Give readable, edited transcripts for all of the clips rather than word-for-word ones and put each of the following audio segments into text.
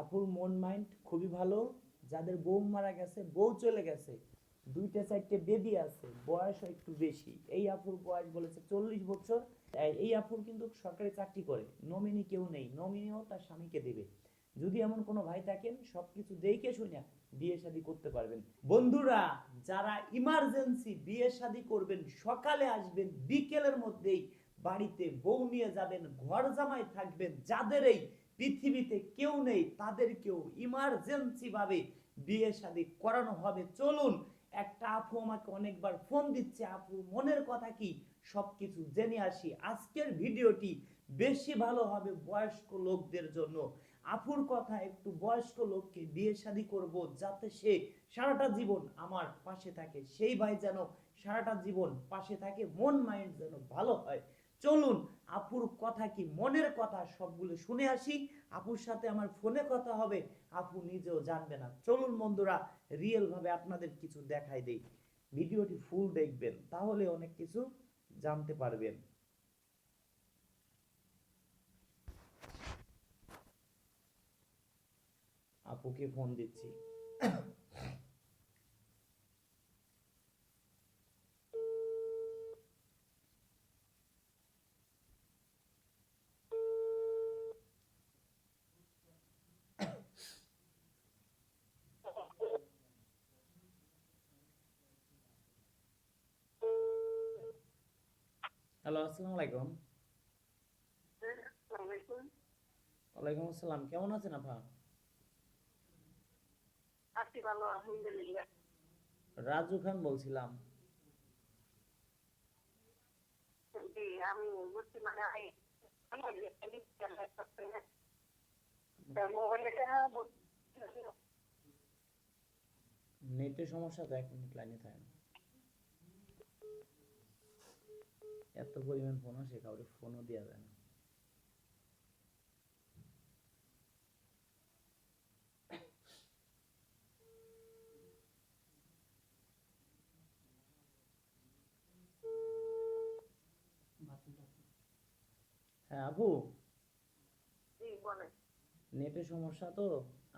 আপুর মন মাইন্ড খুবই ভালো। যাদের বউ মারা গেছে, বউ চলে গেছে, দুইটা চারটে বেবি আছে, বয়স একটু বেশি, এই আপুর বয়স বলেছে 40 বছর। এই আপুর কিন্তু সরকারি চাকরি করে, নমিনি কেউ নেই, নমিনিও তার স্বামীকে দেবে। যদি এমন কোনো ভাই থাকেন, সবকিছু দেখে শুনে বিয়ে শাদী করতে পারবেন। বন্ধুরা, যারা ইমার্জেন্সি বিয়ে শাদী করবেন, সকালে আসবেন, বিকেলের মধ্যেই বাড়িতে বউ নিয়ে যাবেন, ঘর জামাই থাকবেন, যাদের এই পৃথিবীতে কেউ নেই তাদেরকেও ইমার্জেন্সি ভাবে বিয়ে শাদী করানো হবে। চলুন, একটা আপু আমাকে অনেকবার ফোন দিচ্ছে, আপু মনের কথা কি, সবকিছু জেনে আসি। আজকের ভিডিওটি বেশি ভালো হবে বয়স্ক লোকদের জন্য। আপুর কথা, একটু বয়স্ক লোককে বিয়ে শাদী করব যাতে সে সারাটা জীবন আমার পাশে থাকে, সেই ভাই যেন সারাটা জীবন পাশে থাকে, মন মাইন্ড যেন ভালো হয়। চলুন, আপুর কথা কি, মনের কথা সবগুলো শুনে আসি। আপুর সাথে আমার ফোনে কথা হবে, আপু নিজেও জানবে না। চলুন বন্ধুরা, রিয়েল ভাবে আপনাদের কিছু দেখাই দেই। ভিডিওটি ফুল দেখবেন, তাহলে অনেক কিছু জানতে পারবেন। আপুকে ফোন দিচ্ছি। হ্যালো, আসসালামু আলাইকুম। ওয়ালাইকুম আসসালাম, কেমন আছেন আপা? আছি ভালো আলহামদুলিল্লাহ। রাজু খান বলছিলাম। জি, আমি বুঝছি মানে মোবাইলটা নেটের সমস্যা তো, 1 মিনিট লাইনে থাকেন। এত পরিমাণ ফোন আসে, কাউকে ফোনও দেওয়া যায় না। হ্যাঁ আপু, জি বলে। নেটের সমস্যা তো।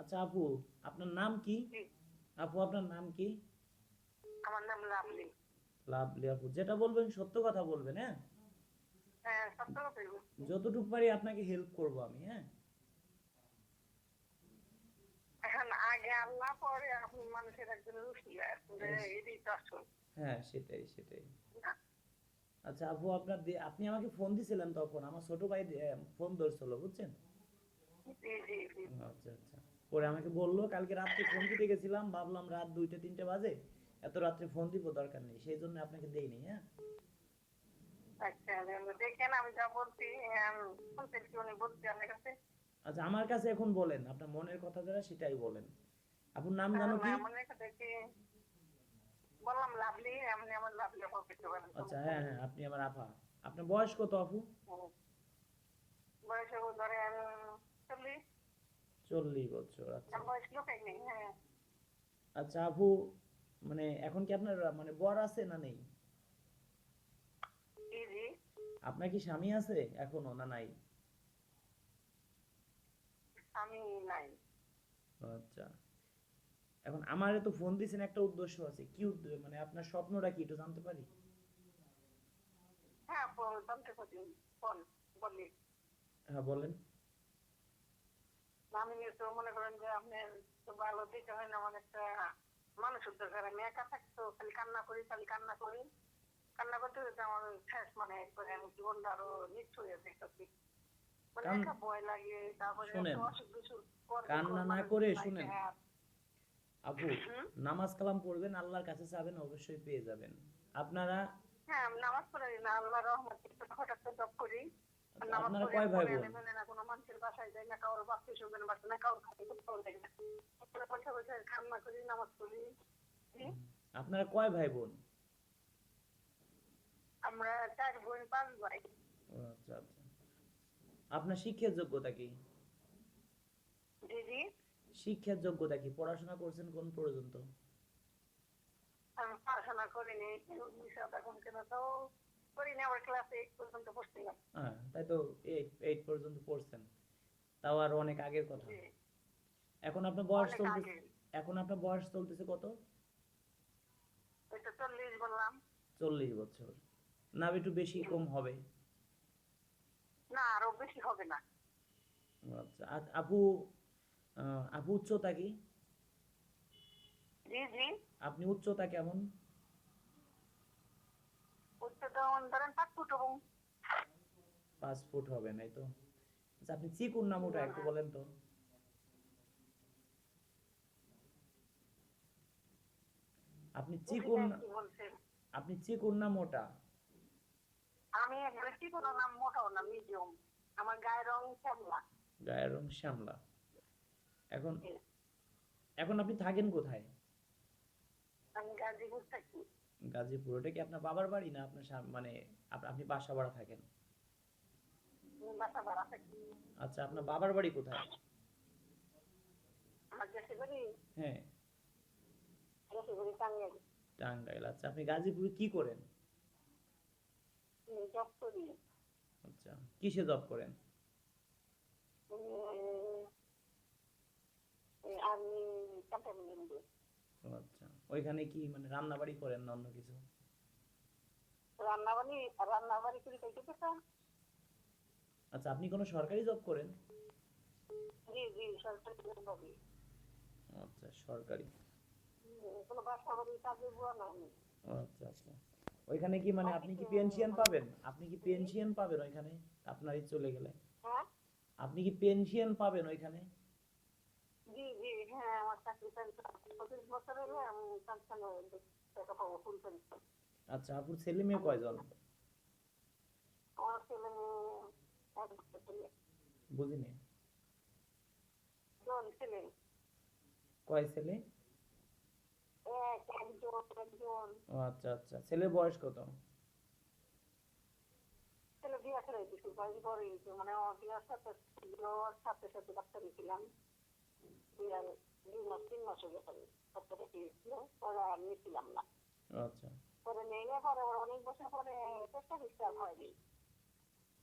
আচ্ছা আপু, আপনার নাম কি? জি, আপু আপনার নাম কি? আমার নাম লাভলি। লাভলি আপু, যেটা বলবেন সত্য কথা বলবেন, হ্যাঁ? হ্যাঁ, সত্য কথাই বলছি। যতটুকু পারি আপনাকে হেল্প করব আমি, হ্যাঁ? এখন আগে আল্লাহ পরে আপনি মানুষের একজন রুশি আসলে এস- এটাই তো আসল। হ্যাঁ, সেটাই সেটাই। না? আচ্ছা আপু, আপনি আমাকে ফোন দিছিলেন, তখন আমার ছোট ভাই ফোন ধরছিল, বুঝছেন? জি জি জি। আচ্ছা আচ্ছা। পরে আমাকে বললো, কালকে রাত্রে ফোন দিতে গেছিলাম, ভাবলাম রাত 2টা 3টে বাজে, এত রাত্রে ফোন দিব দরকার নেই, সেই জন্য আপনাকে দেইনি, হ্যাঁ? আচ্ছা, দেখেন আমি যা বলছি শুনছেন কি উনি বলছি আমার কাছে। আচ্ছা, আমার কাছে এখন বলেন, আপনার মনের কথা যারা সেটাই বলেন। আপনার নাম জানো না কি? মনে কথা দেখি বললাম লাভলি, এমনি আমার লাভলি অফ করতে পারেন, আচ্ছা, সমস্যা হ্যাঁ নেই। হ্যাঁ, আপনি আমার আপা। আপনার বয়স কত আপু? হুম, বয়স ধরেন 40। 40 বছর, আচ্ছা। আর বয়স লোকাই নেই। হ্যাঁ। আচ্ছা আপু, মানে এখন কি আপনার মানে বর আছে না নেই? জি জি। আপনার কি স্বামী আছে এখনো, না নাই? আমি নাই। আচ্ছা। এখন আমারে তো ফোন দিয়েছেন, একটা উদ্দেশ্য আছে, কি উদ্দেশ্য, মানে আপনার স্বপ্নটা কি, একটু জানতে পারি? হ্যাঁ, জানতে পারি। বল, বলি। হ্যাঁ বলেন। আমি তো মনে করেন যে আপনি তো ভালো দিতে হয় না, আমার একটা মানুষের দরকার। আমি একা থাকতো খালি কান্না করি, খালি কান্না করি। কান্না করতে করতে আমার শেষ মানে একবারে আমি জীবনটা আরো নিচ্ছ হয়ে দেখতেছি। মানে কান একা ভয় লাগে, তারপরে একটা শুনেন, অসুখ বিসুখ পরে কান্না না মানুষ করে নাই শুনেন দেখার। আপু, হুম। নামাজ কালাম পড়বেন, আল্লাহর কাছে চাবেন, অবশ্যই পেয়ে যাবেন আপনারা। হ্যাঁ, আমি নামাজ পড়ি না, আল্লাহ রহমতে হঠাৎ করে জব করি। আর আচ্ছা, নামাজ আপনারা পড়ি, কয় আমি ভাই কোরআনে বোন? মেনে না, কোনো মানুষের বাসায় যাই না, কারোর বাচ্চা শুনবেন বাসা না, কারোর খাতে কোথাও যাই না। বসে বসে কান্না করি, নামাজ পড়ি। জি। আপনারা কয় ভাই বোন? আমরা 4 বোন 5 ভাই। ও আচ্ছা আচ্ছা। আপনার শিক্ষার যোগ্যতা কি? জি জি। শিক্ষার যোগ্যতা কি, পড়াশোনা করছেন কোন পর্যন্ত? আমি পড়াশোনা করিনি, বিষয় এখন কেন তো করিনি, আবার ক্লাস 8 পর্যন্ত পড়ছিলাম। হ্যাঁ, তাই তো। এইট এইট পর্যন্ত পড়ছেন, তাও আর অনেক আগের কথা। জি। এখন আপনার বয়স অনেক চলতেছে, আগে। এখন আপনার বয়স চলতেছে কত? এটা 40 বললাম। 40 বছর। না একটু বেশি কম হবে? না, আরো বেশি হবে না। আচ্ছা আপু, আপু উচ্চতা কি? জি জি। আপনি উচ্চতা কেমন? উচ্চতা ধরেন 5 ফুট এবং 5 ফুট হবে নাই তো? আচ্ছা আপনি চিকুন না মোটা একটু বলেন তো? আপনি বুঝি চিকুন নাই কি বলছেন। আপনি চিকুন না মোটা? আমি একবারে চিকনও না মোটাও না, মিডিয়াম। আমার গায়ের রং শ্যামলা। গায়ের রং শ্যামলা। এখন এখন আপনি থাকেন কোথায়? আমি গাজীপুর থাকি। গাজীপুর। ওটা কি আপনার বাবার বাড়ি না আপনার মানে আপনি বাসা ভাড়া থাকেন? আমি বাসা ভাড়া থাকি। আচ্ছা আপনার বাবার বাড়ি কোথায়? আমার দেশে বাড়ি হ্যাঁ। টাঙ্গাইল। টাঙ্গাইল। আচ্ছা আপনি গাজীপুরে কি করেন? জব করি। আচ্ছা কিসে জব করেন? আমি ক্যান্টনমেন্টে। ও আচ্ছা, ওইখানে কি মানে রান্না বাড়ি করেন না অন্য কিছু? রান্নাবাড়ি রান্নাবাড়ি করি কইতে পেছা। আচ্ছা আপনি কোনো সরকারি জব করেন? জি জি, সরকারি ভাবে। আচ্ছা সরকারি। কোনো বাসা বাড়ি কাজে বুয়া না আমি। ও আচ্ছা আচ্ছা। ওইখানে কি মানে আপনি কি পেনশন পাবেন? আপনি কি পেনশন পাবেন ওইখানে আপনারই চলে গেলে? হ্যাঁ আপনি কি পেনশন পাবেন ওইখানে? জি জি, হ্যাঁ আমার চাকরি 25 বছর হলে আমি পেনশন টাকা পাবো, ফুল পেনশন। আচ্ছা আপুর ছেলে মেয়ে কয়জন? আমার ছেলে মেয়ে এক ছেলে, বুঝিনি। জন ছেলে। কয় ছেলে? একজন। ও আচ্ছা আচ্ছা, ছেলের বয়স কত? ছেলে বিয়ে করে দিচ্ছি, বয়স বড় হয়েছে, মানে আমার বিয়ের সাথে ওর সাথে সাথে ডাক্তার ছিলাম। বিয়ার 2 মাস 3 মাস হয়ে গেছে ডাক্তারে গিয়েছিল, পরে আর নিয়েছিলাম না। ও আচ্ছা পরে নেই না, পরে ওর অনেক বছর পরে চেষ্টা করতে আর হয়নি।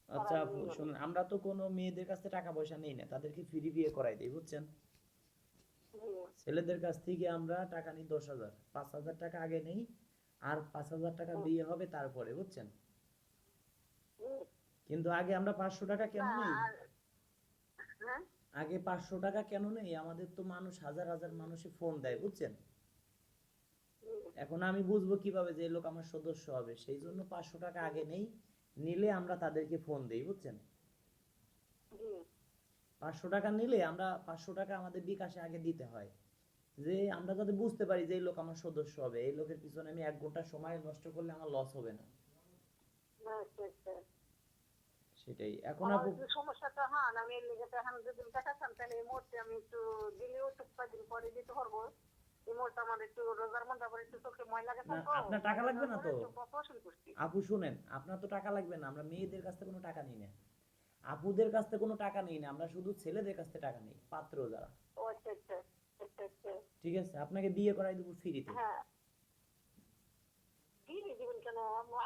আচ্ছা আপু শুনুন, আমরা তো কোনো মেয়েদের কাছে টাকা পয়সা নেই না, তাদেরকে ফ্রি বিয়ে করাই দিই বুঝছেন। জি ছেলেদের কাছ থেকে আমরা টাকা নিই 10,000, 5,000 টাকা আগে নেই, আর 5,000 টাকা জি বিয়ে হবে তারপরে বুঝছেন। জি। কিন্তু আগে আমরা 500 টাকা কেন না নেই? আর হ্যাঁ আগে 500 টাকা কেন নেই? আমাদের তো মানুষ হাজার হাজার মানুষে ফোন দেয় বুঝছেন। জি এখন আমি বুঝবো কিভাবে যে এই লোক আমার সদস্য হবে, সেই জন্য 500 টাকা আগে নেই, নিলে আমরা তাদেরকে ফোন দেই বুঝছেন। জি 500 টাকা নিলে আমরা 500 টাকা আমাদের বিকাশে আগে দিতে হয়, যে আমরা যাতে বুঝতে পারি যে এই লোক আমার সদস্য হবে, এই লোকের পিছনে আমি 1 ঘন্টা সময় নষ্ট করলে আমার লস হবে না। আচ্ছা আচ্ছা। সেটাই। এখন আমার আপু যে সমস্যাটা হন, আমি এর লেগে তো এখন যদি টাকা চান তাহলে এই মুহূর্তে আমি একটু দিলেও একটু কয়েকদিন পরে দিতে পারবো। এই মুহূর্তে আমার একটু রোজার মধ্যে আবার একটু চোখে ময়লা গেছে না তো, আপনার টাকা ময়লা লাগবে যাওয়ার না পরে তো? একটু অপারেশন করছি। আপু শুনেন, আপনার তো টাকা লাগবে না, আমরা মেয়েদের কাছ থেকে কোনো টাকা নিই না, আপুদের কাছ থেকে কোনো টাকা নিই না, আমরা শুধু ছেলেদের কাছ থেকে টাকা নিই, পাত্র যারা। ও আচ্ছা আচ্ছা আচ্ছা আচ্ছা। ঠিক আছে, আপনাকে বিয়ে করাই দেবো ফ্রিতে। হ্যাঁ, কি জীবন কেন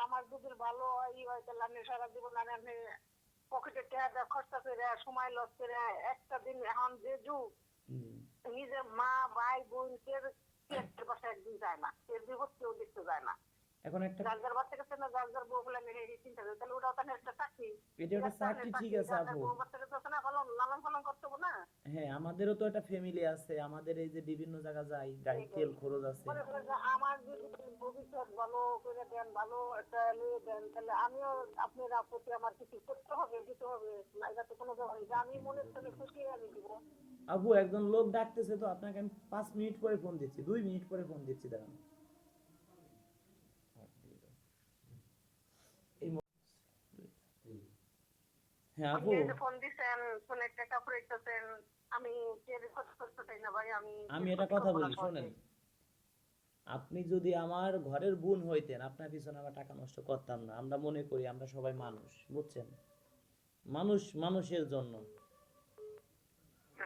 আমার যদি ভালো হয় ই হয় তাহলে আমি সারা জীবন আমি পকেটে টাকা খরচা করে সময় লস করে একটা দিন, এখন যে যুগ হুম। নিজের মা ভাই বোন কেউ বাসায় একদিন যায় না, কেউ বিপদ কেউ দেখতে যায় না। এখন একটা, যার যার বাচ্চা কাছে না, যার যার বউ বলে আমি এই চিন্তা করি, তাহলে ওটাও তাহলে একটা চাকরি। এটা একটা চাকরি ঠিক আছে যার যার আপু। বউ বাচ্চা কাছে না ভালো লালন পালন করতে হবে না। হ্যাঁ আমাদেরও তো একটা ফ্যামিলি আছে, আমাদের এই যে বিভিন্ন জায়গা যাই, গাড়ি তেল খরচ আছে। মনে করেন যে আমার যদি ভবিষ্যৎ ভালো করে দেন, ভালো একটা নিয়ে দেন, তাহলে আমিও আপনার প্রতি আমার কিছু করতে হবে, দিতে হবে না, এটা তো কোনো ব্যাপার না। আমি মনে করি খুশি আমি দিব। আপু একজন লোক ডাকতেছে, তো আপনাকে আমি 5 মিনিট পরে ফোন দিচ্ছি, 2 মিনিট পরে ফোন দিচ্ছি, দাঁড়ান। এই হ্যাঁ আপনি আপু, এই যে ফোন দিচ্ছেন, ফোনে টাকা ফুরাইতেছেন, আমি টের করতে চাই না ভাই, আমি এটা কথা বলি শোনেন, আপনি যদি আমার ঘরের বোন হইতেন, আপনার পিছনে আমার টাকা নষ্ট করতাম না। আমরা মনে করি আমরা সবাই মানুষ বুঝছেন, মানুষ মানুষের জন্য।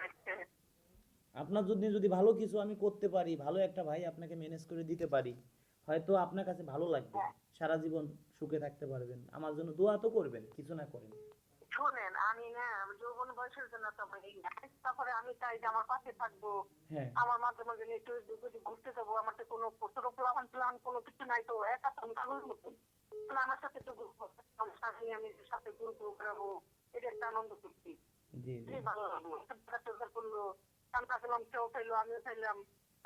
আচ্ছা আপনার যদি যদি ভালো কিছু আমি করতে পারি, ভালো একটা ভাই আপনাকে ম্যানেজ করে দিতে পারি, হয়তো আপনার কাছে ভালো লাগবে, হ্যাঁ। সারা জীবন সুখে থাকতে পারবেন। আমার জন্য দোয়া তো করবেন, কিছু না করেন। শোনেন, আমি না যৌবন বয়স মানুষের জন্য তো আমার এই না। তারপরে আমি চাই যে আমার পাশে থাকবো, হ্যাঁ আমার মাঝে মাঝে নিয়ে একটু যদি ঘুরতে যাবো, আমার তো কোনো ছোট প্লান প্লান কোনো কিছু নাই, তো একা তো আমি পাগলের মতো। তাহলে আমার সাথে একটু ঘুরবো, আমার স্বামী আমি সাথে ঘুরবো বেড়াবো, এটা একটা আনন্দ করছি। জি জি ভালো লাগলো, একটা করলো, ঠান্ডা খেলাম, সেও খাইলো, আমিও খাইলাম।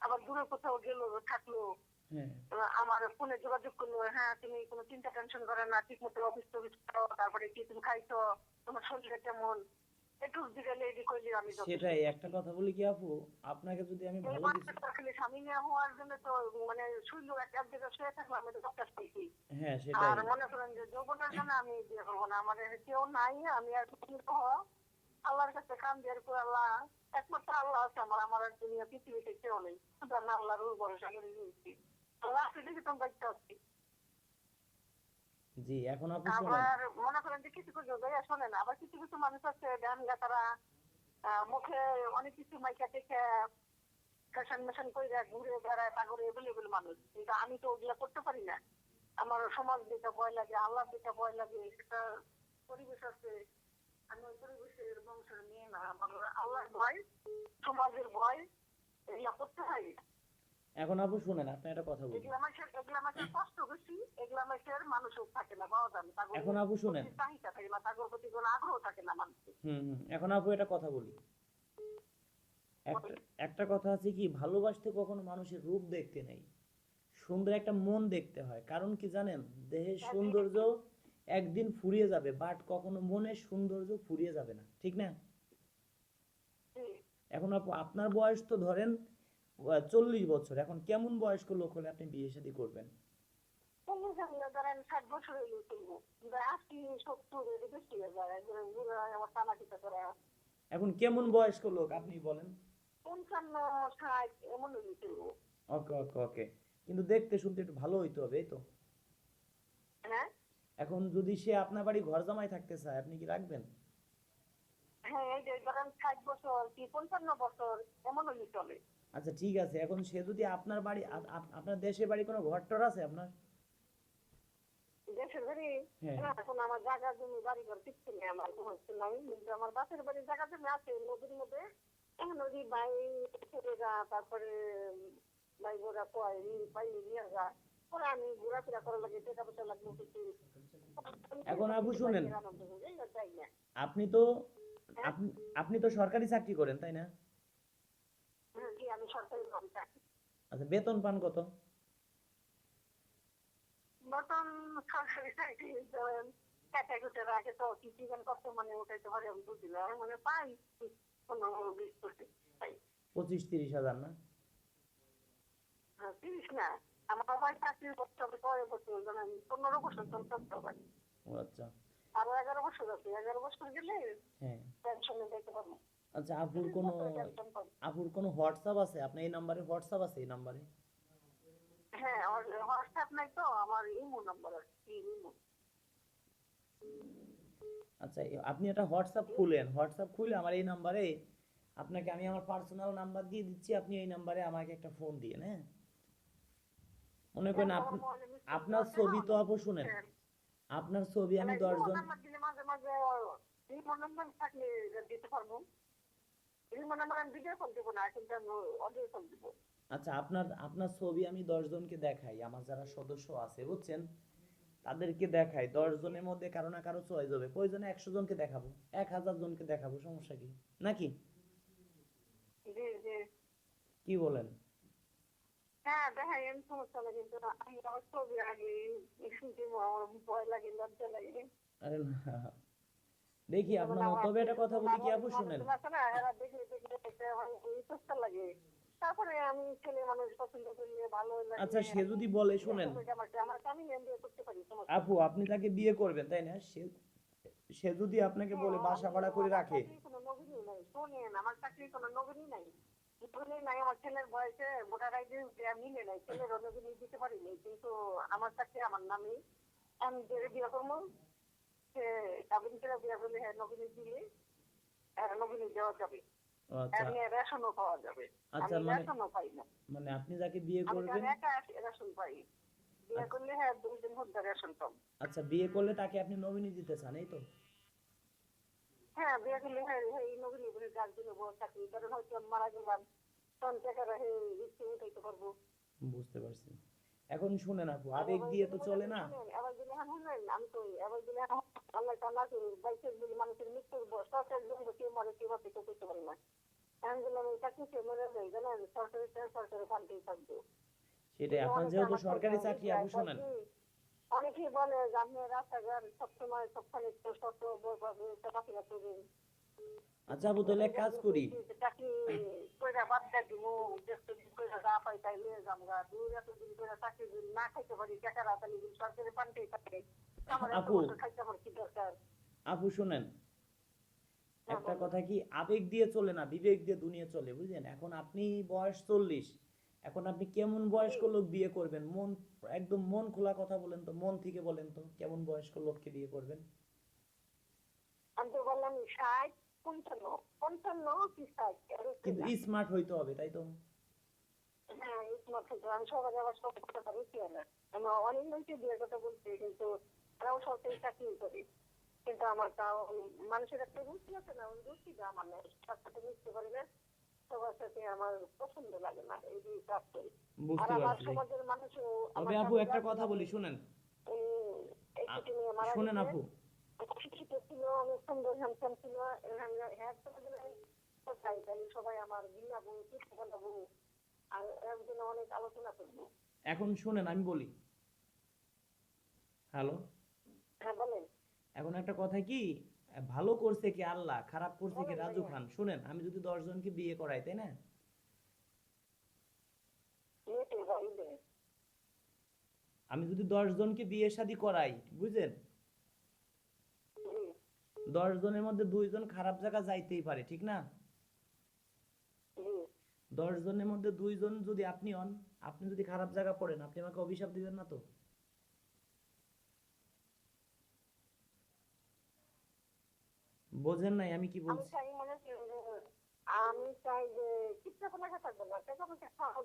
আবার দূরে কোথাও গেলো, থাকলো, হ্যাঁ আমার ফোনে যোগাযোগ করলো, হ্যাঁ তুমি কোনো চিন্তা টেনশন করে না, ঠিক মতো অফিস টফিস করো, তারপরে কি তুমি খাইছো, তোমার শরীরে কেমন, একটু দিলে এদি করলে আমি যথেষ্ট। সেটাই একটা কথা বলি কি আপু, আপনাকে যদি আমি এই ভালো কিছু, বাচ্চাটা খালি স্বামী নিয়ে হওয়ার জন্য তো মানে শুইলো এক এক জায়গায় শুয়ে থাকলো, আমি তো ডক্টর পেয়েছি। হ্যাঁ সেটাই, আর মনে করেন যে যৌবনের জন্য আমি বিয়ে করবো না, আমার কেউ নাই, আমি আর কিছু আল্লাহর কাছে কান দিয়ে করে, আল্লাহ একমাত্র আল্লাহ আছে আমার, আমার আর দুনিয়া পৃথিবীতে কেউ নেই, শুধু আমি আল্লাহর উপর ভরসা করে নিয়েছি। আল্লাহ আছে দেখি তোমার দায়িত্ব আছে। জি এখন আপু শুনেন, আবার মনে করেন যে কিছু কিছু জায়গায় শোনে না, আবার কিছু কিছু মানুষ আছে গান গাতারা মুখে অনেক কিছু মাইকা টেকে ফ্যাশন মেশন করে ঘুরে বেড়ায় পাগল এগুলো এগুলো মানুষ, কিন্তু আমি তো ওগুলা করতে পারি না। আমার সমাজ দিকে ভয় লাগে, আল্লাহ দিকে ভয় লাগে, সেটা পরিবেশ আছে, আমি ওই পরিবেশের বংশের মেয়ে না, আমার আল্লাহর ভয়, সমাজের ভয়, এগুলা করতে হয়। এখন আপু শুনেন আপনি একটা কথা বলি, এগুলা মাসের কষ্ট বেশি, এগুলা মাসের মানুষও থাকে না, পাওয়া যায় না, এখন আপু শুনেন, তাগর চাহিদা থাকে না, তাগর প্রতি কোনো আগ্রহ থাকে না মানুষের। এখন আপু একটা কথা বলি, একটা একটা কথা আছে কি, ভালোবাসতে কখনো মানুষের রূপ দেখতে নেই, সুন্দর একটা মন দেখতে হয়, কারণ কি জানেন, দেহের সৌন্দর্য একদিন ফুরিয়ে যাবে, বাট কখনো মনের সৌন্দর্য ফুরিয়ে যাবে না, ঠিক না? এখন আপু আপনার বয়স তো ধরেন 40 বছর, এখন কেমন বয়স্ক লোক হলে আপনি বিয়ে শাদী করবেন? ধরেন 60 বছর হইলে চলবো, 80-70 এর বেশি হয়ে যায়, একবারে বুড়ো আমার টানা টিপা করা, এখন কেমন বয়স্ক লোক আপনি বলেন? 55-60 এমন হইলে চলবো। ওকে ওকে ওকে, কিন্তু দেখতে শুনতে একটু ভালো হইতে হবে, এই তো। হ্যাঁ এখন যদি সে আপনার বাড়ি ঘর জামাই থাকতে চায়, আপনি কি রাখবেন? হ্যাঁ, এই যে ধরেন 60 বছর কি 55 বছর এমন হইলে চলে। আচ্ছা ঠিক আছে, এখন সে যদি আপনার বাড়ি আপনার দেশের বাড়ি কোনো ঘর টর আছে আপনার? দেশের বাড়ি হ্যাঁ না, এখন আমার জায়গা জমি বাড়ি ঘর কিছু নেই, আমার কোনো কিছু নাই, কিন্তু আমার বাপের বাড়ির জায়গা জমি আছে নদীর মধ্যে। নদী বাই ছেড়ে যা, তারপরে ভাই বোরা কয় পাই নিয়ে যা, পরে আমি ঘোরাফেরা করার লাগে, টাকা পয়সা লাগলো কিছু। এখন আপু শুনেন, তাই না? আপনি তো আপনি আপনি তো সরকারি চাকরি করেন তাই না? জি আমি সরকারি ভাবে চাকরি। আচ্ছা বেতন পান কত? বর্তমান সরকারি চাকরি ক্যাটাগরি আগে তো কিছু বর্তমানে উঠাইতে পারে আমি বুঝি না, মানে পাই 15-20 পাই। 25-30 হাজার না? 30 না, আমার বাবার চাকরি করতে হবে 6 বছর, জানেন 15 বছর চলতে পারি, ও আচ্ছা, আরো 11 বছর আছে, 11 বছর গেলে হ্যাঁ। পেনশনে যেতে পারবো। আচ্ছা পেনশন পাবো। আপুর কোনো হোয়াটসঅ্যাপ আছে? আপনার এই নাম্বারে হোয়াটসঅ্যাপ আছে? এই নাম্বারে? হ্যাঁ হোয়াটসঅ্যাপ নাই তো, আমার ইমো নাম্বার আছে, ইমো। আচ্ছা আপনি একটা হোয়াটসঅ্যাপ খুলেন, হোয়াটসঅ্যাপ খুলে আমার এই নাম্বারে, আপনাকে আমি আমার পার্সোনাল নাম্বার দিয়ে দিচ্ছি, আপনি এই নাম্বারে আমাকে একটা ফোন দিয়েন, হ্যাঁ। মনে করেন আপনি, আপনার ছবি তো আপু শুনেন, আপনার ছবি আমি 10 জন, নাম্বার দিলে মাঝে মাঝে ইমো নাম্বার থাকলে দিতে পারবো। ইমো নাম্বার আমি ভিডিও কল দেবো না, কিন্তু আমি অডিও কল দেবো। আচ্ছা আপনার আপনার ছবি আমি 10 জনকে দেখাই, আমার যারা সদস্য আছে বুঝছেন, তাদেরকে দেখাই, 10 জনের মধ্যে কারো না কারো চয়েস হবে, প্রয়োজনে 100 জনকে দেখাবো, 1000 জনকে দেখাবো, সমস্যা কি নাকি? জি জি। কি বলেন? হ্যাঁ দেখাই, আমি সমস্যা লাগে, কিন্তু আমি আমার ছবি আগে আমার ভয় লাগে, লজ্জা লাগে। আরে না, দেখি আপনার মতো, তবে একটা কথা বলি কি আপু শুনেন, লাগে, তারপরে আমি ছেলে মানুষ পছন্দ করলে ভালো লাগে। আচ্ছা সে যদি বলে শুনেন আমার আমি এনজয় করতে পারি, সমস্যা আপু, আপনি তাকে বিয়ে করবেন তাই না, সে সে যদি আপনাকে বলে বাসা ভাড়া করে রাখে, কোনো নগরী নাই, শোনেন আমার চাকরির কোনো নগরী নাই, নগরী নাই, আমার ছেলের বয়সে ভোটার আইডি মিলে নাই, ছেলের নগরী দিতে পারিনি, কিন্তু আমার চাকরি আমার নামে, আমি যে বিয়ে করবো সে আবেদন করে বিয়ে করলে হ্যাঁ নগরী দিলে নগরী দেওয়া যাবে, ও আচ্ছা রেশনও পাওয়া যাবে। আচ্ছা, আমি রেশনও পাই না, মানে আপনি যাকে বিয়ে আমি করবেন, একা রেশন পাই, বিয়ে করলে হ্যাঁ 2 দিন মধ্যে রেশন পাবো। আচ্ছা বিয়ে করলে তাকে আপনি নমিনি দিতে চান, এই তো? হ্যাঁ বিয়ে করলে এই নবীন বলে গাছ দিলে বড় চাকরি কারণ হয়তো মারা গেলাম তখন টাকাটা রিস্কে উঠাইতে পারবো। বুঝতে পারছি। এখন শুনেন আপু, আর আবেগ এবার দিয়ে যদি তো মনে চলে করেন না। শুনেন এবার যদি এখন শুনেন আমি তো এবার যদি এখন আল্লাহ তাআলা বাইশের যদি মানুষের মৃত্যুর সরকারের জন্য কেউ মরে কেউ বাঁচে কেউ করতে পারে না। এখন যদি আমি চাকরি সে মরে যাই জানেন সরকারি ফান্ডেই থাকবো। সেটাই, আপনার অনেকে যেহেতু আমার সরকারি চাকরি আপু শোনেন। অনেকেই বলে যে আপনি রাস্তাঘাট সবসময় সবখানে সতর্কভাবে চলাফেরা করবেন। আচ্ছা আপু, তাহলে এক কাজ করি। চাকরি কইরা বাদ দিয়ে দিমু যেদিন কইরা যা পাই তাই লিয়ে যামগা দুই এতদিন কইরা চাকরি যদি না খাইতে পারি টাকা রাতালি সরকারি পান্তেই থাকে আমার এত আপু বছর খাইতে আমার কি দরকার। আপু শুনেন, হ্যাঁ একটা বলেন। কথা কি, আবেগ দিয়ে চলে না, বিবেক দিয়ে দুনিয়া চলে, বুঝলেন? এখন আপনি বয়স 40, এখন আপনি কেমন জি বয়স্ক লোক বিয়ে করবেন? একদম মন খোলা কথা বলেন তো, মন থেকে বলেন তো, কেমন বয়স্ক লোককে বিয়ে করবেন? আমি তো বললাম 60 55 কি 60 এর উপরে কিন্তু না। স্মার্ট হইতে হবে, তাই তো? হ্যাঁ স্মার্ট হইতে আমি সবাই আবার সব কথা পারছি না। আমি অনেক মানুষের বিয়ের কথা বলছি কিন্তু তারাও সরকারি চাকরি করে। কিন্তু আমার তাও মানুষের একটা রুচি আছে না ওই রুচিটা আমার নেই তার সাথে মিশতে পারি না সবার সাথে আমার পছন্দ লাগে না এই যে কাজ করি। আর বুঝতে আমার পারছি। সমাজের মানুষও তবে আমার আপু স্বামী একটা কথা রাজি বলি, আছে শুনেন। এই আ- ছুটি নিয়ে মারা শুনেন গেছে আপু, শিক্ষিত ছিল অনেক সুন্দর হ্যান্ডসাম ছিল হ্যাঁ তাই সবাই আমার বিনাবো কিছু বলাবো আর এর জন্য অনেক আলোচনা করবো। এখন শুনেন আমি বলি। হ্যালো। হ্যাঁ বলেন এখন একটা কথা কি, ভালো করছে কি আল্লাহ, খারাপ করছে কি বলেন রাজু ভাইয়া খান। শুনেন, আমি যদি 10 জনকে বিয়ে করাই, তাই না? মেয়েটে বাইরে আমি যদি 10 জনকে বিয়ে শাদী করাই, বুঝলেন? জি 10 জনের মধ্যে 2 জন খারাপ জায়গা যাইতেই পারে, ঠিক না? জি 10 জনের মধ্যে 2 জন যদি আপনি হন, আপনি যদি খারাপ জায়গা পড়েন, আপনি আমাকে অভিশাপ দিবেন না তো? বোঝেন নাই আমি কি আমি বলছি? চাই মনে করি যে আমি চাই যে চিন্তা কোনো লেখা থাকবে না টাকা পয়সা খাওয়া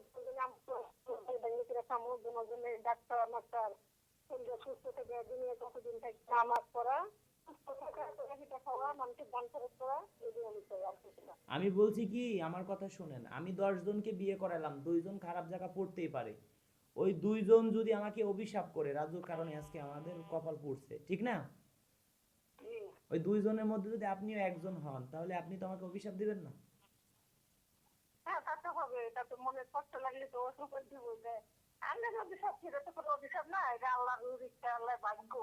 জন্য ডাক্তার মাস্টার শরীরে সুস্থ থেকে দুনিয়া কতদিন থাকবে আমার করা সুস্থ থাকা টাকা খাওয়া মানুষের দান খরচ করা এগুলো আমি চাই আর কিছু না। আমি বলছি কি, আমার কথা শুনেন, আমি 10 জনকে বিয়ে করালাম, 2 জন খারাপ জায়গা পড়তেই পারে। ওই 2 জন যদি আমাকে অভিশাপ করে, রাজুর কারণে আজকে আমাদের কপাল পুড়ছে, ঠিক না? জি ওই 2 জনের মধ্যে যদি আপনিও একজন হন, তাহলে আপনি তো আমাকে অভিশাপ দিবেন না? হ্যাঁ তা তো হবে তা তো মনে কষ্ট লাগলে তো ওষুধ করে দিব যে আল্লাহর অভিশাপ ছিল তো কোনো অভিশাপ না এটা আল্লাহর ইচ্ছা আল্লাহর ভাগ্য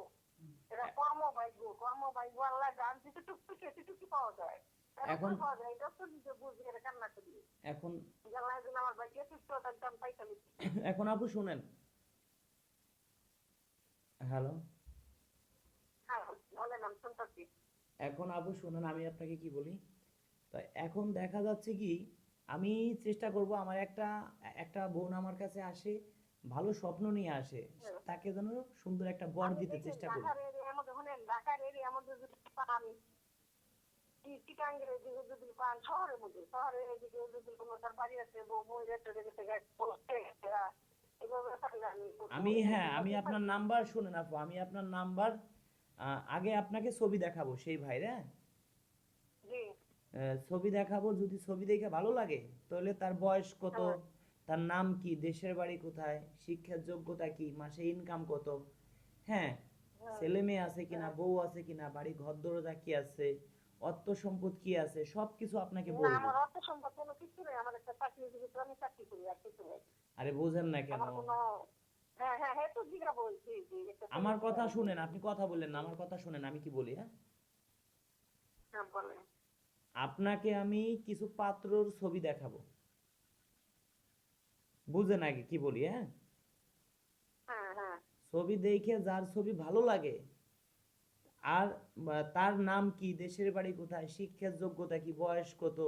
এটা কর্ম ভাগ্য আল্লাহ গান যেটুকু সেটুকু পাওয়া যায় এখন পাওয়া যায় এটা তো নিজে বুঝি এটা কান্না করি এখন আল্লাহ দিন আমার ভাগ্যে সুস্থ তার দাম পাইতাম। এখন আপু শুনেন। হ্যালো। হ্যাঁ বলেন আমি শুনতেছি। এখন আপু শুনেন, আমি আপনাকে কি বলি। তো এখন দেখা যাচ্ছে কি, আমি চেষ্টা করব, আমার একটা একটা বোন আমার কাছে আসে, ভালো স্বপ্ন নিয়ে আসে, তাকে যেন সুন্দর একটা বর আমি দিতে দেখেন চেষ্টা করব। ঢাকার এরিয়ার মধ্যে শুনেন ঢাকার এরিয়ার মধ্যে যদি পান চিটাঙ্গের দিকে যদি পান শহরের এদিকে যদি কোনো তার বাড়ি আছে বউ মহিলা গেছে এভাবে থাকলে আমি করবো আমি, হ্যাঁ, এরকম আমি মধ্যে আপনার থাকি। নাম্বার, শুনেন আপু, আমি আপনার নাম্বার আগে আপনাকে ছবি দেখাবো সেই ভাইরে, হ্যাঁ? জি ছবি দেখাবো, যদি ছবি দেখে ভালো লাগে, তাহলে তার বয়স কত, হ্যাঁ তার নাম কি, দেশের বাড়ি কোথায়, শিক্ষার যোগ্যতা কি, মাসে ইনকাম কত, হ্যাঁ, হ্যাঁ ছেলে মেয়ে আছে কিনা, হ্যাঁ বউ আছে কিনা, বাড়ি ঘর দরজা কি আছে, অর্থ সম্পদ কি আছে, সবকিছু আপনাকে না বলবো। আমার অর্থ সম্পদ কোনো কিছু নেই আমার একটা চাকরি জীবিত আমি চাকরি করি আর কিছু নেই আরে বোঝেন না কেন? আমার কোনো হ্যাঁ হ্যাঁ হ্যাঁ তো জিজ্ঞাসা বলছি জি একটা আমার চাকরি কথা আমি শুনেন, করছি। আপনি কথা বললেন না, আমার কথা শুনেন, আমি কি বলি, হ্যাঁ? হ্যাঁ বলেন আপনাকে আমি কিছু পাত্রর ছবি দেখাবো, বুঝেন আগে কি বলি, হ্যাঁ? হ্যাঁ হ্যাঁ ছবি দেখে যার ছবি ভালো লাগে, আর তার নাম কি, দেশের বাড়ি কোথায়, শিক্ষার যোগ্যতা কি, বয়স কত,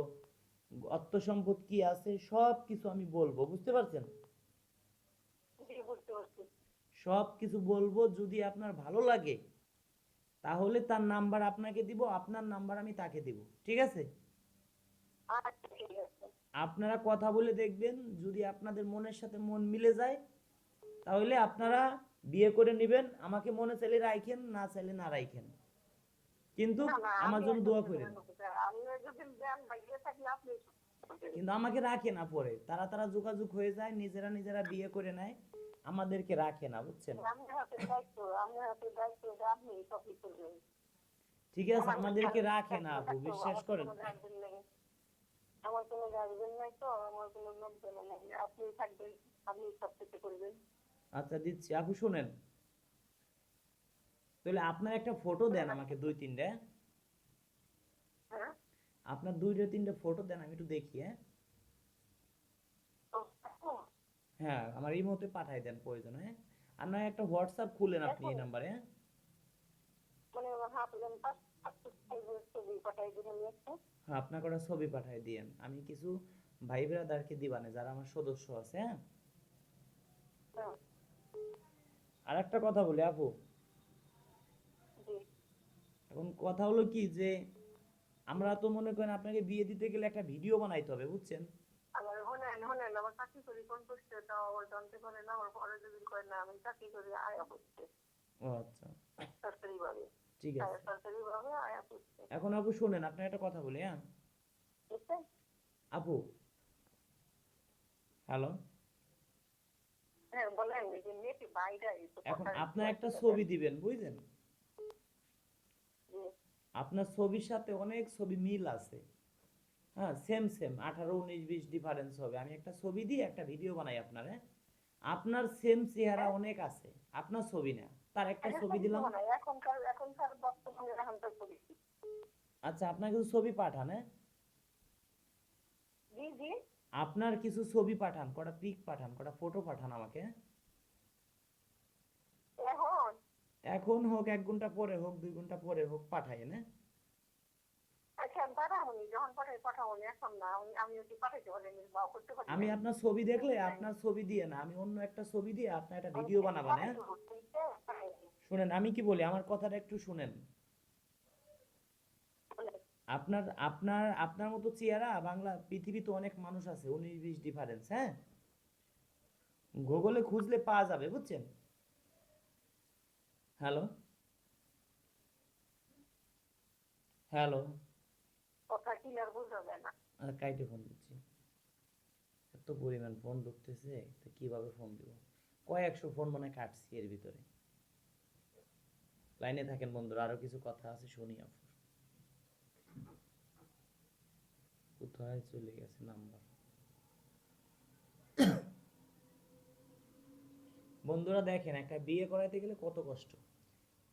অর্থ সম্পদ কি আছে, সব কিছু আমি বলবো, বুঝতে পারছেন? জি বুঝতে পারছি। সব কিছু বলবো, যদি আপনার ভালো লাগে, তাহলে তার নাম্বার আপনাকে দিব, আপনার নাম্বার আমি তাকে দিব, ঠিক আছে? আচ্ছা ঠিক আছে আপনারা কথা বলে দেখবেন, যদি আপনাদের মনের সাথে মন মিলে যায়, তাহলে আপনারা বিয়ে করে নেবেন, আমাকে মনে চাইলে রাইখেন, না চাইলে না রাইখেন। কিন্তু না না আমার আমি জন্য একদম দোয়া কিছু করেন। মনে করতে চাই না। আপনি যদি দেন বা ইয়ে থাকলে আপনি কিন্তু আমাকে রাখে না, পরে তারা তারা যোগাযোগ হয়ে যায়, নিজেরা নিজেরা বিয়ে করে নেয়, আমাদেরকে রাখে না, বুঝছেন। আপনার হাতে দায়িত্ব যে আপনি সব কিছু করবেন। ঠিক আছে, আমার আমাদেরকে রাখে না আপু, থাকতো, বিশ্বাস আমার তো করেন। কোনো গার্জেন নেই, আমার কোনো গার্জেন নাই, তো আমার কোনো লোকজন নেই, আপনি থাকবেন, আপনি সব কিছু করবেন। আচ্ছা দিচ্ছি আপু, শুনেন, তাহলে আপনার একটা ফটো দেন আমাকে দুই তিনটে। হ্যাঁ, আপনার দুইটা তিনটে ফটো দেন, আমি একটু দেখি। হ্যাঁ, তো এখন হ্যাঁ আমার এই মুহূর্তে পাঠাই দেন প্রয়োজন। হ্যাঁ, আর নয় একটা হোয়াটসঅ্যাপ খুলেন আপনি এখন এই নাম্বারে। হ্যাঁ, মানে হাফ জন পাঁচ ছবি পাঠাই দিলেন একটা। হ্যাঁ আপনার কটা ছবি পাঠাই দিয়েন, আমি কিছু ভাই ব্রাদারকে দিবানে যারা আমার সদস্য আছে। হ্যাঁ, হ্যাঁ, আর একটা কথা বলি আপু, জি। এখন কথা হলো কি যে আমরা তো মনে করেন আপনাকে বিয়ে দিতে গেলে একটা ভিডিও বানাইতে হবে, বুঝছেন। আবার হলেন আমার চাকরি করি কোন পোস্টে, তাও আবার জানতে পারে না, আমার পরে যদি করে না আমি চাকরি করি আয়া করতে ও আচ্ছা, সরকারি ভাবে, ঠিক আছে। সরকারি ভাবে আয়া করতে, এখন আপু শোনেন, আপনার একটা কথা বলি। হ্যাঁ বুঝছেন? আপু, হ্যালো, হ্যাঁ বলেন, এই যে নেটে বাইরে তো এখন কথা আপনার একটা ছবি দিবেন, বুঝলেন। জি। আপনার ছবির সাথে অনেক ছবি মিল আছে। হ্যাঁ, সেম সেম 18 19 20 ডিফারেন্স হবে। আমি একটা ছবি দিয়ে একটা ভিডিও বানাই আপনার। হ্যাঁ, আপনার সেম চেহারা হ্যাঁ, অনেক আছে, আপনার ছবি না, তার একটা আগে ছবি ছবি তো দিলাম। বানাই, এখনকার বর্তমানে এখনকার ছবি। আচ্ছা, আপনার কিছু ছবি পাঠান। হ্যাঁ, জি জি। আপনার কিছু ছবি পাঠান, কটা পিক পাঠান, কটা ফটো পাঠান আমাকে। হ্যাঁ? এখন এখন হোক, 1 ঘন্টা পরে হোক, 2 ঘন্টা পরে হোক, পাঠাইন। হ্যাঁ, আচ্ছা পাঠাবনি, যখন পাঠাবনি, এখন না, আমি ওকে পাঠাইতে পারিনি বা করতে পারি আমি নাই, আপনার ছবি দেখলে, বুঝি নাই। আপনার ছবি দিয়ে না, আমি অন্য একটা ছবি দিয়ে আপনার একটা আমি ভিডিও কিন্তু বানাবেন। হ্যাঁ, পাঠাইতে পারছি, পাঠাইছি। শুনেন আমি কি বলি, আমার কথাটা একটু শুনেন। বলে, আপনার আপনার আপনার মতো চেহারা বাংলা পৃথিবীতে অনেক মানুষ আছে, 19 20 ডিফারেন্স। হ্যাঁ, গুগলে খুঁজলে পাওয়া যাবে, বুঝছেন। হ্যালো, হ্যালো, কথা ক্লিয়ার বোঝা যায় না। কাইটে ফোন দিচ্ছি, এত পরিমাণ ফোন ঢুকতেছে, তো কিভাবে ফোন দিব, কয়েকশো ফোন মনে হয় কাটছি এর ভিতরে। লাইনে থাকেন বন্ধুরা, আরো কিছু কথা আছে শুনি আপুর। কোথায় চলে গেছে নাম্বার। বন্ধুরা দেখেন, একটা বিয়ে করাইতে গেলে কত কষ্ট।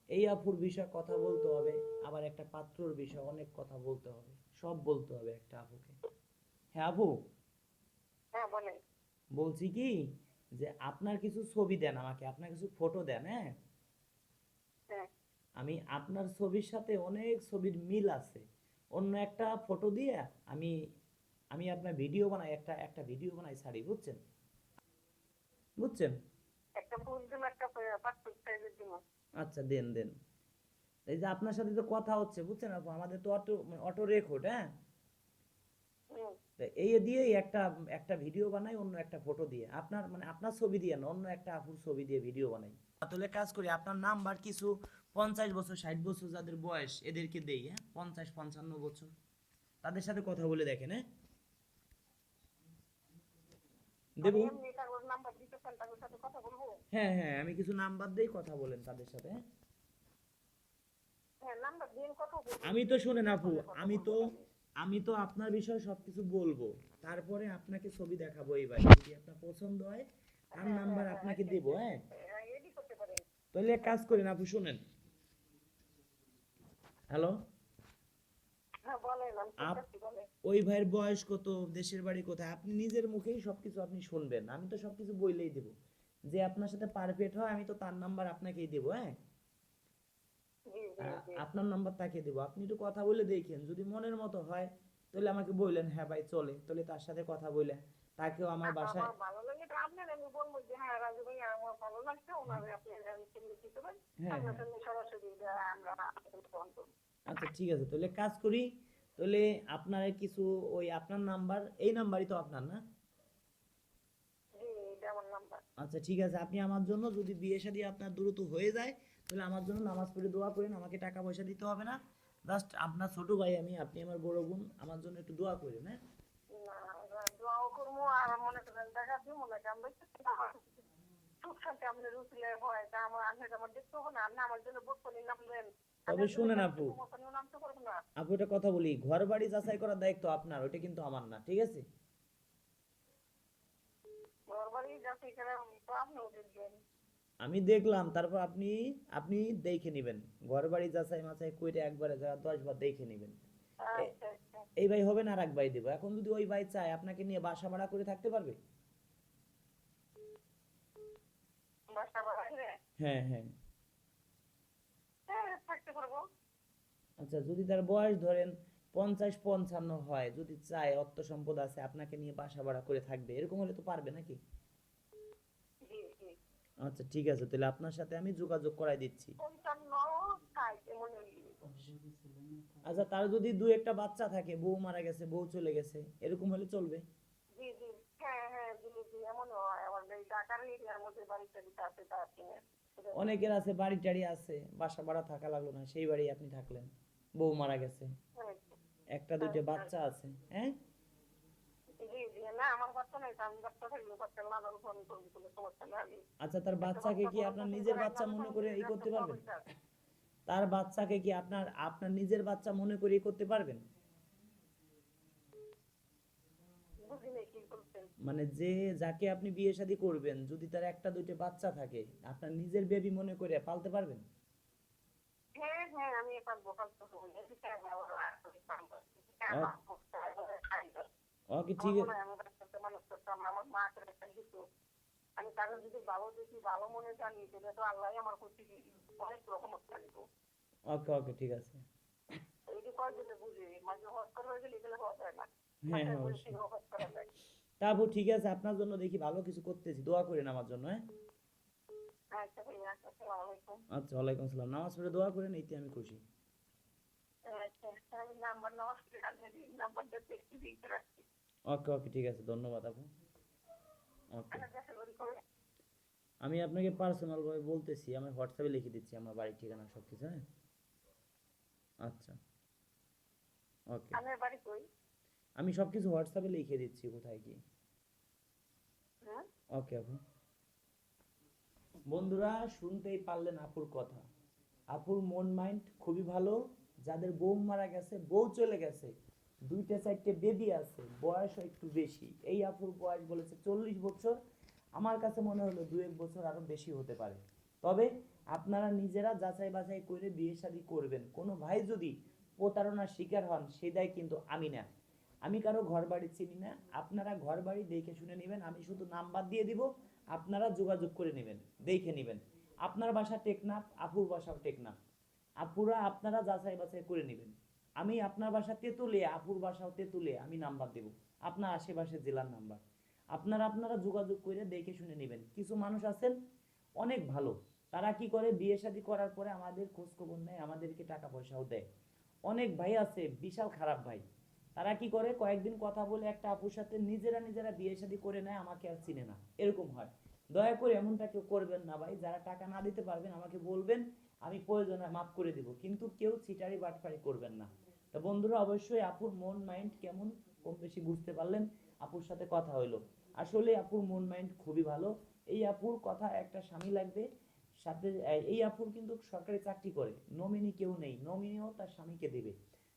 এই আপুর বিষয়ে কথা বলতে হবে, আবার একটা পাত্রর বিষয়ে অনেক কথা বলতে হবে, সব বলতে হবে একটা আপুকে। হ্যাঁ আপু, হ্যাঁ বলেন। বলছি কি যে আপনার কিছু ছবি দেন আমাকে, আপনার কিছু ফটো দেন। হ্যাঁ, হ্যাঁ, আমি আপনার ছবির সাথে অনেক ছবির মিল আছে, অন্য একটা ফটো দিয়ে আমি আমি আপনার ভিডিও বানাই, একটা একটা ভিডিও বানাই ছাড়ি, বুঝছেন, বুঝছেন। একটা ফুল দিন, একটা পাসপোর্ট সাইজের দিন। আচ্ছা দেন দেন। এই যে আপনার সাথে তো কথা হচ্ছে, বুঝছেন আপু, আমাদের তো অটো অটো রেকর্ড। হ্যাঁ, হুম। তো এই দিয়েই একটা একটা ভিডিও বানাই, অন্য একটা ফটো দিয়ে, আপনার মানে আপনার ছবি দিয়ে না, অন্য একটা আপুর ছবি দিয়ে ভিডিও বানাই। তাহলে কাজ করি, আপনার নাম্বার কিছু 50 বছর 60 বছর যাদের বয়স এদেরকে দেই। হ্যাঁ, 50 55 বছর, তাদের সাথে কথা বলে দেখেন। হ্যাঁ, মানে দেবো। এমনি কাগজ নাম্বার দিতে চান, তাদের সাথে কথা বলবো? হ্যাঁ হ্যাঁ, আমি কিছু নাম্বার দেই, কথা বলেন তাদের সাথে। হ্যাঁ, হ্যাঁ নাম্বার দিন, কথা বলবো, আমি তো শুনেন আপু, ফোনে কথা আমি বলবো তো তাহলে। আমি তো আপনার বিষয়ে সবকিছু বলবো, তারপরে আপনাকে ছবি দেখাবো, এইবার যদি আপনার পছন্দ হয় তার হ্যাঁ নাম্বার হ্যাঁ হ্যাঁ, আপনাকে আচ্ছা দেবো। আচ্ছা, হ্যাঁ, রেডি করতে পারেন। তাহলে এক কাজ করেন আপু, শুনেন। হ্যালো, হ্যাঁ বলেন, আমি আপ শুনতেছি, বলেন। ওই ভাইয়ের বয়স কত, দেশের বাড়ি কোথায়, আপনি নিজের মুখেই সবকিছু আপনি শুনবেন, আমি তো সবকিছু বইলেই দেবো। যে আপনার সাথে পারফেক্ট হয় আমি তো তার নাম্বার আপনাকেই দেবো। হ্যাঁ, জি জি জি। আপনার নাম্বার তাকে দেবো, আপনি একটু কথা বলে দেখেন, যদি মনের মতো হয় তাহলে আমাকে বললেন হ্যাঁ ভাই চলে, তাহলে তার সাথে কথা বলে তাকেও আমার বাসায়। আমার ভালো লাগে তো আপনার, আমি বলবো যে হ্যাঁ রাজু ভাই আমার ভালো লাগছে, ওনারে আপনি সঙ্গে দিতে পারেন, হ্যাঁ আপনার হ্যাঁ, সঙ্গে সরাসরি আমরা ফোন করবো। আচ্ছা ঠিক আছে, তাহলে কাজ করি। তাহলে আপনার কিছু, ওই আপনার নাম্বার, এই নাম্বারই তো আপনার না। জি, এটা আমার নাম্বার। আচ্ছা ঠিক আছে, আপনি আমার জন্য যদি বিয়ে শাদী আপনার দ্রুত হয়ে যায় তাহলে আমার জন্য নামাজ পড়ে দোয়া করেন, আমাকে টাকা পয়সা দিতে হবে না। জাস্ট আপনার ছোট ভাই আমি, আপনি আমার বড় বোন, আমার জন্য একটু দোয়া করেন, হ্যাঁ? না দোয়াও করবো আর মনে করেন দেখা দিব মনে করেন সুখ শান্তি আমাদের উচিলে হয় তা আমার দেখতে হবে না আপনি আমার জন্য বোধ করে নামবেন আমি তবে আসলে শুনেন আপু, ব্যক্তিগত মতনও নামতে পারবো না। আপু একটা কথা বলি, ঘর বাড়ি যাচাই করার দায়িত্ব আপনার, ওটা কিন্তু আমার না, ঠিক আছে? ঘর বাড়ি যাতে এখানে তো আপনিও দেখবেন। আমি দেখলাম, তারপর আপনি আপনি দেখে নেবেন। ঘর বাড়ি যাচাই মাচাই কইরে একবারে যা 10 বার দেখে নেবেন। এ- আচ্ছা আচ্ছা। এই ভাই হবে না, আর এক ভাই দেবো। এখন যদি ওই ভাই চায় আপনাকে নিয়ে বাসা ভাড়া করে থাকতে পারবে? বাসা বাড়াইলে হ্যাঁ হ্যাঁ। হ্যাঁ থাকতে পারবো। আচ্ছা, যদি তার বয়স ধরেন 50-55 হয়, যদি চায়, অর্থ সম্পদ আছে, আপনাকে নিয়ে বাসা ভাড়া করে থাকবে, এরকম হলে তো পারবে নাকি? জি জি। আচ্ছা ঠিক আছে, তাহলে আপনার সাথে আমি যোগাযোগ করাই দিচ্ছি। 55 এমন আচ্ছা, তার যদি দু একটা বাচ্চা থাকে, বউ মারা গেছে, বউ চলে গেছে, এরকম হলে চলবে? জি জি। হ্যাঁ হ্যাঁ জি জি এমন হয় আমার এই ঢাকার এরিয়ার মধ্যে বাড়িটা দিতে আছে তার কিনে অনেকের আছে বাড়ি টাড়ি আছে, বাসা ভাড়া থাকা লাগলো না, সেই বাড়ি আপনি থাকলেন, বউ মারা গেছে, একটা দুইটা বাচ্চা আছে, হ্যাঁ? জি জি না আমার বাচ্চা নাই তো আমি বাচ্চা থাকলে বাচ্চা লালন পালন করবো কোনো সমস্যা নেই। আচ্ছা, তার একটা বাচ্চাকে বাচ্চা কি বড় আপনার যখন নিজের করে বাচ্চা লালন মনে পালন করে করলে ই একটা করতে পারবেন? সবইটা তার বাচ্চাকে কি আপনার আপনার নিজের বাচ্চা মনে করে ই করতে পারবেন? বুঝি নেই কি করছেন। মানে যে, যাকে আপনি বিয়ে শাদী করবেন, যদি তার একটা দুইটা বাচ্চা থাকে, আপনার নিজের বেবি মনে করে পালতে পারবেন? হ্যাঁ হ্যাঁ আমি পারবো পারবো ও- ওকে আমার ঠিক মনে আছে। হয় আমি বাচ্চাতে মানুষ করতাম আমার মা করে একটা কিছু আমি তাকে যদি ভালো দেখি ভালো মনে জানি তাহলে তো আল্লাহ আমার প্রতি অনেক রকম থাকবো। ওকে ওকে ঠিক আছে। এই কয় দিলে বুঝি মাঝে হজ করে হয়ে গেলে এগুলো হওয়া যায় না হ্যাঁ মাথায় হ্যাঁ বলে অবশ্যই। ঠিক হজ করা যায়। তা আপু ঠিক আছে, আপনার জন্য দেখি ভালো কিছু করতেছি, দোয়া করেন আমার জন্য, হ্যাঁ? আচ্ছা ভাইয়া আসসালামু আলাইকুম। আচ্ছা, ওয়ালাইকুম আসসালাম। নামাজ পড়ে দোয়া করেন, এইতে আমি খুশি। আচ্ছা আমি নাম্বার নেওয়া নাম্বারটা একটু দিতে রাখছি। ওকে ওকে ঠিক আছে, ধন্যবাদ আপু। ওকে। আমার কাছে ওই করে আমি আপনাকে পার্সোনাল ভাবে বলতেছি, আমি হোয়াটসঅ্যাপে লিখে দিচ্ছি আমার বাড়ির ঠিকানা সব কিছু, হ্যাঁ? আচ্ছা। ওকে। আমার বাড়ি কই। আমি সব কিছু হোয়াটসঅ্যাপে লিখে দিচ্ছি কোথায় কি। হ্যাঁ ওকে আপু। বন্ধুরা, শুনতেই পারলেন আপুর কথা। আপুর মন মাইন্ড খুবই ভালো। যাদের বউ মারা গেছে, বউ চলে গেছে, দুইটা চারটে বেবি আছে, বয়সও একটু বেশি, এই আপুর বয়স বলেছে 40 বছর। আমার কাছে মনে হলো 2-1 বছর আরো বেশি হতে পারে। তবে আপনারা নিজেরা যাচাই বাছাই করে বিয়ে শাদী করবেন। কোনো ভাই যদি প্রতারণার শিকার হন, সে দায় কিন্তু আমি না। আমি কারো ঘর বাড়ি চিনি না, আপনারা ঘর বাড়ি দেখে শুনে নেবেন, আমি শুধু নাম্বার দিয়ে দিব, আপনারা যোগাযোগ করে নেবেন, দেখে নেবেন। আপনার বাসা টেকনাফ, আপুর বাসাও টেকনাফ, আপুরা আপনারা যাচাই বাছাই করে নেবেন। আমি আপনার বাসা তেঁতুলিয়া, আপুর বাসাও তেঁতুলিয়া, আমি নাম্বার দেব, আপনার আশেপাশের জেলার নাম্বার। আপনারা আপনারা যোগাযোগ করে দেখে শুনে নেবেন। কিছু মানুষ আছেন অনেক ভালো, তারা কি করে, বিয়ে শাদী করার পরে আমাদের খোঁজ খবর নেয়, আমাদেরকে টাকা পয়সাও দেয়। অনেক ভাই আছে বিশাল খারাপ ভাই, তারা কি করে, কয়েকদিন কথা বলে একটা আপুর সাথে নিজেরা নিজেরা বিয়ে শাদী করে নেয়, আমাকে আর চিনে না, এরকম হয়। দয়া করে এমনটা কেউ করবেন না ভাই। যারা টাকা না দিতে পারবেন আমাকে বলবেন, আমি প্রয়োজনে মাফ করে দিব, কিন্তু কেউ চিটারি বাটপারি করবেন না। তো বন্ধুরা, অবশ্যই আপুর মন মাইন্ড কেমন কম বেশি বুঝতে পারলেন। আপুর সাথে কথা হইলো, আসলে আপুর মন মাইন্ড খুবই ভালো। এই আপুর কথা, একটা স্বামী লাগবে সাথে। এই আপুর কিন্তু সরকারি চাকরি করে, নমিনি কেউ নেই, নমিনিও তার স্বামীকে দেবে।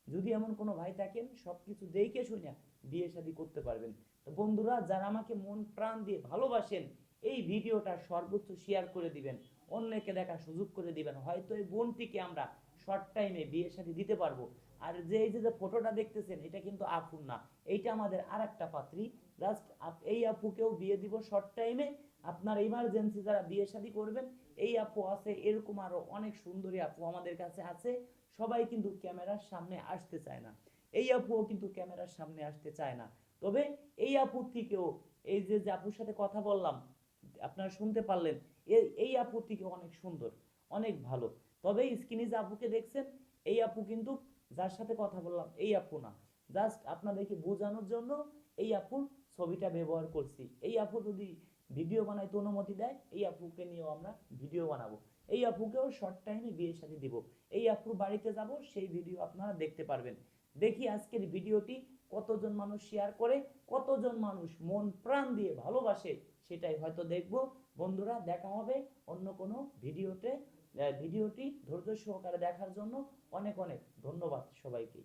যদি এমন কোনো ভাই থাকেন, সবকিছু দেখে শুনে বিয়ে শাদী করতে পারবেন। তো বন্ধুরা, যারা আমাকে মন প্রাণ দিয়ে ভালোবাসেন, এই ভিডিওটা সর্বোচ্চ শেয়ার করে দিবেন, অন্যকে দেখার সুযোগ করে দিবেন, হয়তো এই বোনটিকে আমরা শর্ট টাইমে বিয়ে শাদী দিতে পারবো। আর যে এই যে ফটোটা দেখতেছেন, এটা কিন্তু আপুর না, এইটা আমাদের আর একটা পাত্রী। জাস্ট এই আপুকেও বিয়ে দিব শর্ট টাইমে। আপনার ইমার্জেন্সি যারা বিয়ে শাদী করবেন, এই আপু আছে, এরকম আরো অনেক সুন্দরী আপু আমাদের কাছে আছে। সবাই কিন্তু ক্যামেরার সামনে আসতে চায় না, এই আপুও কিন্তু ক্যামেরার সামনে আসতে চায় না। তবে এই আপুর থেকেও, এই যে যে আপুর সাথে কথা বললাম, আপনারা শুনতে পারলেন, এই আপু থেকে অনেক সুন্দর, অনেক ভালো। তবে স্ক্রিনে যে আপুকে দেখছেন, এই আপু কিন্তু, যার সাথে কথা বললাম, এই আপু না। জাস্ট আপনাদেরকে বোঝানোর জন্য এই আপুর ছবিটা ব্যবহার করছি। এই আপু যদি ভিডিও বানাইতে অনুমতি দেয়, এই আপুকে নিয়েও আমরা ভিডিও বানাবো। এই আপুকেও শর্ট টাইমে বিয়ে শাদী দিব। এই আপুর বাড়িতে যাব, সেই ভিডিও আপনারা দেখতে পারবেন। দেখি আজকের ভিডিওটি কতজন মানুষ শেয়ার করে, কতজন মানুষ মন প্রাণ দিয়ে ভালোবাসে, সেটাই হয়তো দেখব। বন্ধুরা, দেখা হবে অন্য কোনো ভিডিওতে। ভিডিওটি ধৈর্য সহকারে দেখার জন্য অনেক অনেক ধন্যবাদ সবাইকে।